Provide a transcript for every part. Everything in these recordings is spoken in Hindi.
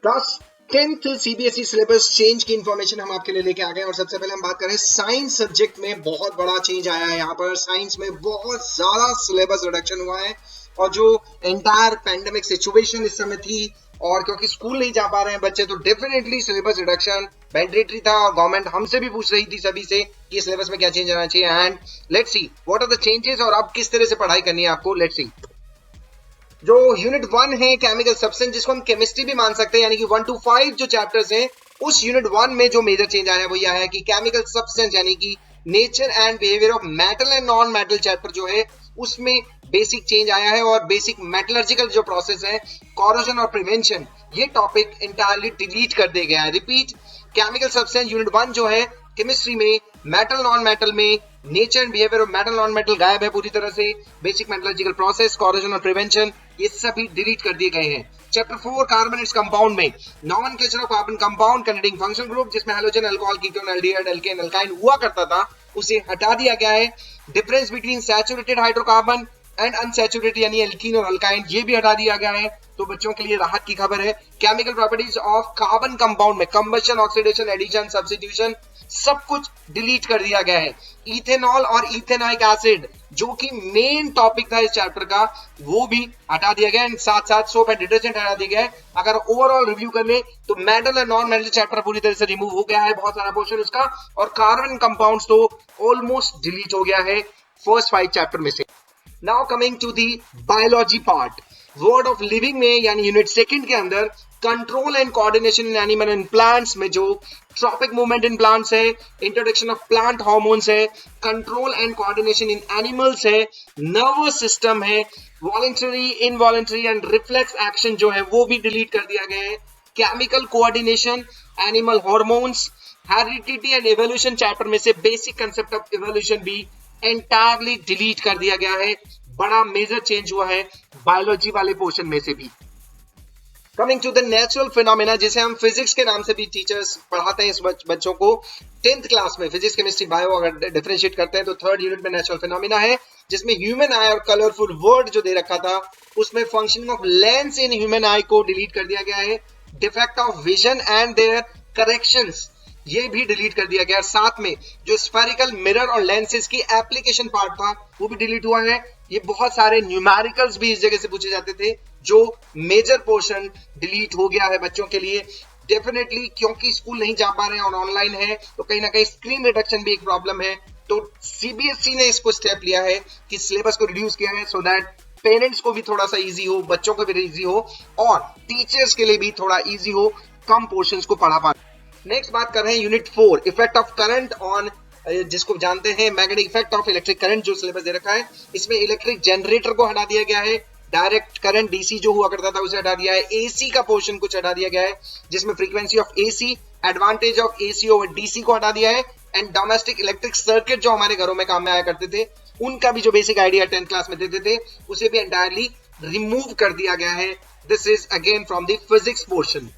Class 10th CBSE syllabus change की इंफॉर्मेशन हम आपके लिए लेके आ गए और सबसे पहले हम बात करें साइंस सब्जेक्ट में बहुत बड़ा चेंज आया है। यहाँ पर साइंस में बहुत ज्यादा सिलेबस रिडक्शन हुआ है और जो एंटायर पैंडेमिक सिचुएशन इस समय थी और क्योंकि स्कूल नहीं जा पा रहे हैं बच्चे तो डेफिनेटली सिलेबस रिडक्शन मैंडेटरी था और गवर्नमेंट हमसे भी पूछ रही थी सभी से कि सिलेबस में क्या चेंज आना चाहिए। And let's see what are the changes और अब किस तरह से पढ़ाई करनी है आपको। लेट्स सी जो यूनिट 1 है केमिकल सब्सटेंस जिसको हम केमिस्ट्री भी मान सकते हैं यानी कि 1 to 5 जो चैप्टर्स हैं उस यूनिट 1 में जो मेजर चेंज आया है वो यह है कि केमिकल सब्सटेंस यानी कि nature and behaviour of metal and non metal chapter जो है उसमें बेसिक चेंज आया है और बेसिक मेटलर्जिकल जो प्रोसेस है कॉरोजन और प्रिवेंशन ये टॉपिक इंटायरली डिलीट कर दिया गया है। रिपीट, केमिकल सब्सटेंस यूनिट 1 जो है केमिस्ट्री में मेटल नॉन मेटल में nature and behaviour of metal non metal गायब है पूरी तरह से। बेसिक मेटलर्जिकल प्रोसेस कॉरोजन और प्रिवेंशन ये सभी डिलीट कर दिए गए हैं। चैप्टर 4 कार्बन इट्स कंपाउंड में nomenclature of carbon compound containing functional group जिसमें halogen alcohol ketone aldehyde alkane alkyne हुआ करता था उसे हटा दिया गया है। Difference between saturated hydrocarbon and unsaturated यानी एल्कीन और अल्काइन ये भी हटा दिया गया है तो बच्चों के लिए राहत की खबर है। Chemical properties of carbon compound में कंबशन ऑक्सीडेशन एडिशन सब्स्टिट्यूशन सब कुछ डिलीट कर दिया गया है। इथेनॉल और इथेनॉइक एसिड जो कि मेन टॉपिक था इस चैप्टर का वो भी हटा दिया गया है। साथ साथ सोप एंड डिटर्जेंट हटा दिया गया है। अगर ओवरऑल रिव्यू कर ले तो metal and non metal chapter पूरी तरह से रिमूव हो गया है बहुत सारा पोर्शन उसका और कार्बन कंपाउंड्स तो ऑलमोस्ट डिलीट हो गया है फर्स्ट 5 चैप्टर में से। Now coming to the biology part world of living में यानी यूनिट 2 के अंदर control and coordination in animal and plants में जो ट्रॉपिक मूवमेंट इन प्लांट्स है, इंट्रोडक्शन ऑफ प्लांट हार्मोन्स है, control and coordination in animals है, नर्वस सिस्टम है, voluntary involuntary and reflex action जो है वो भी डिलीट कर दिया गया है। Chemical coordination, animal hormones, heredity and evolution chapter में से बेसिक कंसेप्ट ऑफ एवोल्यूशन भी एंटायरली डिलीट कर दिया गया है। बड़ा मेजर चेंज हुआ है बायोलॉजी वाले पोर्शन में से भी। Coming to the natural phenomena जिसे हम फिजिक्स के नाम से भी टीचर्स पढ़ाते हैं इस बच्चों को 10th क्लास में फिजिक्स केमिस्ट्री बायो अगर डिफरेंशिएट करते हैं तो 3rd यूनिट में नेचुरल फिनोमेना है जिसमें ह्यूमन आई और कलरफुल वर्ड जो दे रखा था उसमें functioning of lens in human eye को डिलीट कर दिया गया है। Defect of vision and their corrections ये भी डिलीट कर दिया गया। साथ में जो स्फेरिकल मिरर और लेंसेज की एप्लीकेशन पार्ट था वो भी डिलीट हुआ है। ये बहुत सारे न्यूमेरिकल्स भी इस जगह से पूछे जाते थे जो मेजर पोर्शन डिलीट हो गया है बच्चों के लिए। डेफिनेटली क्योंकि स्कूल नहीं जा पा रहे हैं और ऑनलाइन है तो कहीं ना कहीं स्क्रीन रिडक्शन भी एक प्रॉब्लम है तो सीबीएसई ने इसको स्टेप लिया है कि सिलेबस को रिड्यूस किया है सो दैट पेरेंट्स को भी थोड़ा सा इजी हो, बच्चों को भी इजी हो और टीचर्स के लिए भी थोड़ा इजी हो कम पोर्शंस को पढ़ा पाना। नेक्स्ट बात कर रहे हैं unit 4 effect of current on जिसको जानते हैं magnetic effect of electric current जो सिलेबस दे रखा है। इसमें इलेक्ट्रिक जनरेटर को हटा दिया गया है, डायरेक्ट करंट डीसी जो हुआ करता था उसे हटा दिया है, एसी का पोर्शन कुछ हटा दिया गया है जिसमें frequency of AC, advantage of AC over DC को हटा दिया है एंड डोमेस्टिक इलेक्ट्रिक सर्किट जो हमारे घरों में काम में आया करते थे उनका भी जो बेसिक आइडिया 10th क्लास में देते थे उसे भी एंटायरली रिमूव कर दिया गया है। This is again from the physics portion.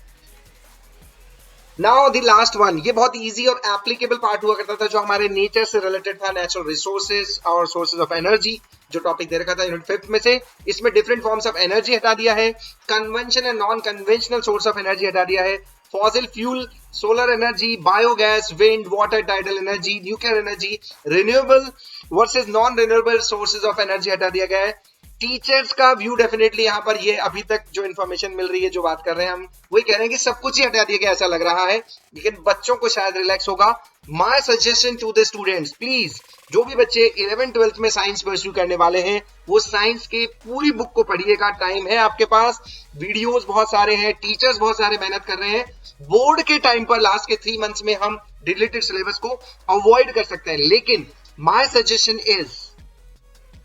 Now the last one ये बहुत इजी और एप्लीकेबल पार्ट हुआ करता था जो हमारे नेचर से रिलेटेड था, नेचुरल रिसोर्सेज और सोर्सेज ऑफ एनर्जी जो टॉपिक दे रखा था यूनिट 5 में से। इसमें डिफरेंट फॉर्म्स ऑफ एनर्जी हटा दिया है, convention and non conventional source of energy हटा दिया है, fossil fuel, solar energy, biogas, wind, water, tidal energy, nuclear energy, renewable versus non renewable sources of energy हटा दिया गया है। टीचर्स का व्यू डेफिनेटली यहाँ पर ये अभी तक जो इन्फॉर्मेशन मिल रही है जो बात कर रहे हैं हम वही कह रहे हैं कि सब कुछ ही हटा दिया गया ऐसा लग रहा है लेकिन बच्चों को शायद रिलैक्स होगा। My suggestion to the students please जो भी बच्चे 11th 12th में साइंस परस्यू करने वाले हैं वो साइंस के पूरी बुक को पढ़िएगा। टाइम है आपके पास, वीडियोस बहुत सारे हैं, टीचर्स बहुत सारे मेहनत कर रहे हैं। बोर्ड के टाइम पर लास्ट के 3 मंथ्स में हम डिलीटेड सिलेबस को अवॉइड कर सकते हैं लेकिन माय सजेशन इज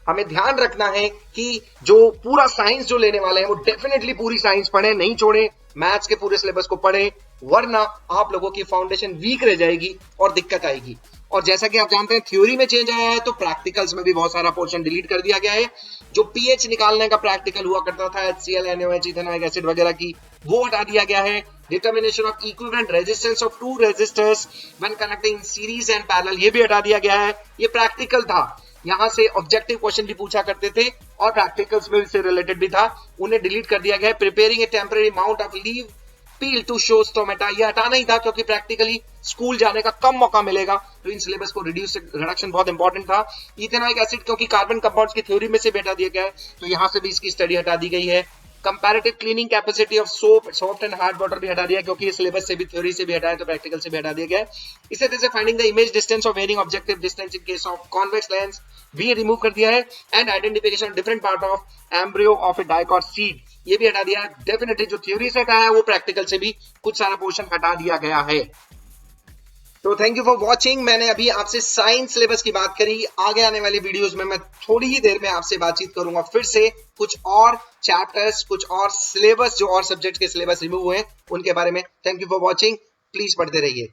हमें ध्यान रखना है कि जो पूरा साइंस जो लेने वाले हैं वो डेफिनेटली पूरी साइंस पढ़े, नहीं छोड़े, मैथ्स के पूरे सिलेबस को पढ़े वरना आप लोगों की फाउंडेशन वीक रह जाएगी और दिक्कत आएगी। और जैसा कि आप जानते हैं थ्योरी में चेंज आया है तो प्रैक्टिकल्स में भी बहुत सारा पोर्शन डिलीट कर दिया गया है। जो पीएच निकालने का प्रैक्टिकल हुआ करता था HCl, NaOH, इथेनॉइक एसिड वगैरह की वो हटा दिया गया है। Determination of equivalent resistance of two resistors when connecting series and parallel ये भी हटा दिया गया है। ये प्रैक्टिकल था, यहाँ से ऑब्जेक्टिव क्वेश्चन भी पूछा करते थे और प्रैक्टिकल्स में से रिलेटेड भी था, उन्हें डिलीट कर दिया गया है। Preparing a temporary amount of leaf appeal to show stomata, ये हटाना ही था क्योंकि प्रैक्टिकली स्कूल जाने का कम मौका मिलेगा, तो इन सिलेबस को रिडक्शन बहुत इंपॉर्टेंट था। इथेनॉइक एसिड क्योंकि कार्बन कंपाउंड्स की थ्योरी में से भी हटा दिया गया है, तो यहां से भी इसकी स्टडी हटा दी गई है। Comparative cleaning capacity of soap, soft and hard water भी हटा दिया क्योंकि ये सिलेबस से भी, थ्योरी से भी हटा है, तो प्रैक्टिकल से भी हटा दिया गया है। इसी तरह से finding the image distance of varying objective distance in case of convex lens भी रिमूव कर दिया है। And identification of different part of embryo of a dicot seed, ये भी हटा दिया है। डेफिनेटली जो थ्योरी से हटाया है वो प्रैक्टिकल से भी कुछ सारा पोर्शन हटा दिया गया है। तो थैंक यू फॉर वॉचिंग। मैंने अभी आपसे साइंस सिलेबस की बात करी। आगे आने वाली वीडियोस में मैं थोड़ी ही देर में आपसे बातचीत करूंगा फिर से कुछ और चैप्टर्स, कुछ और सिलेबस, जो और सब्जेक्ट के सिलेबस रिमूव हुए उनके बारे में। Thank you for watching, please पढ़ते रहिए।